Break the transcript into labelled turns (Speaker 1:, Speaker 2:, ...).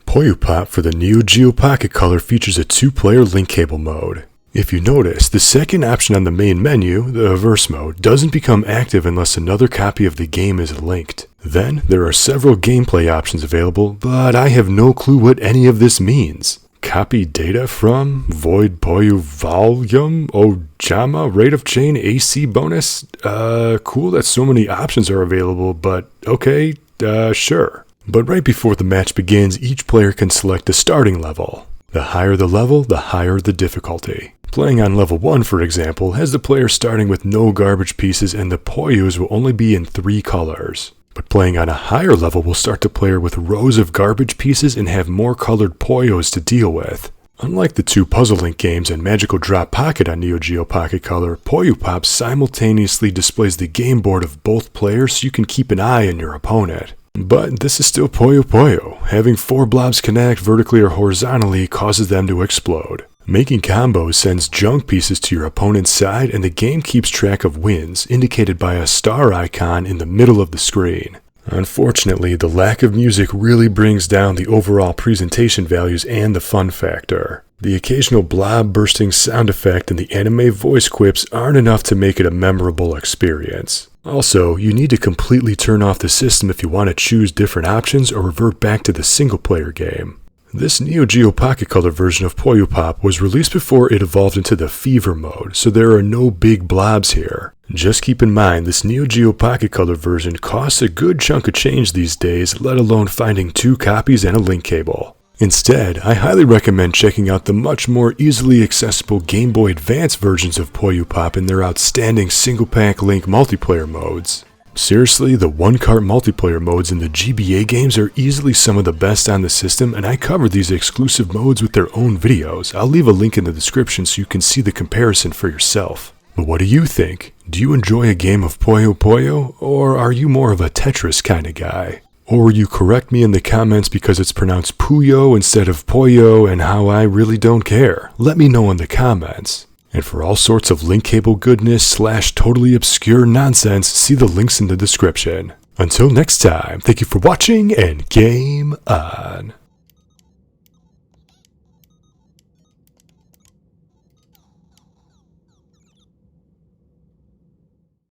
Speaker 1: Puyo Pop for the Neogeo Pocket Color features a 2-player link cable mode. If you notice, the second option on the main menu, the verse mode, doesn't become active unless another copy of the game is linked. Then, there are several gameplay options available, but I have no clue what any of this means. Copy data from, void Puyo volume, Ojama, rate of chain, AC bonus? Cool that so many options are available, but okay, sure. But right before the match begins, each player can select a starting level. The higher the level, the higher the difficulty. Playing on level 1, for example, has the player starting with no garbage pieces and the Puyos will only be in 3 colors. But playing on a higher level will start the player with rows of garbage pieces and have more colored Puyos to deal with. Unlike the 2 Puzzle Link games and Magical Drop Pocket on Neogeo Pocket Color, Puyo Pop simultaneously displays the game board of both players so you can keep an eye on your opponent. But this is still Puyo Puyo. Having 4 blobs connect vertically or horizontally causes them to explode. Making combos sends junk pieces to your opponent's side and the game keeps track of wins, indicated by a star icon in the middle of the screen. Unfortunately, the lack of music really brings down the overall presentation values and the fun factor. The occasional blob bursting sound effect and the anime voice quips aren't enough to make it a memorable experience. Also, you need to completely turn off the system if you want to choose different options or revert back to the single-player game. This Neogeo Pocket Color version of Puyo Pop was released before it evolved into the Fever mode, so there are no big blobs here. Just keep in mind this Neogeo Pocket Color version costs a good chunk of change these days, let alone finding 2 copies and a link cable. Instead, I highly recommend checking out the much more easily accessible Game Boy Advance versions of Puyo Pop and their outstanding single-pack link multiplayer modes. Seriously, the one-cart multiplayer modes in the GBA games are easily some of the best on the system, and I cover these exclusive modes with their own videos. I'll leave a link in the description so you can see the comparison for yourself. But what do you think? Do you enjoy a game of Puyo Puyo, or are you more of a Tetris kind of guy? Or will you correct me in the comments because it's pronounced Puyo instead of Puyo and how I really don't care? Let me know in the comments. And for all sorts of link cable goodness / totally obscure nonsense, see the links in the description. Until next time, thank you for watching and game on.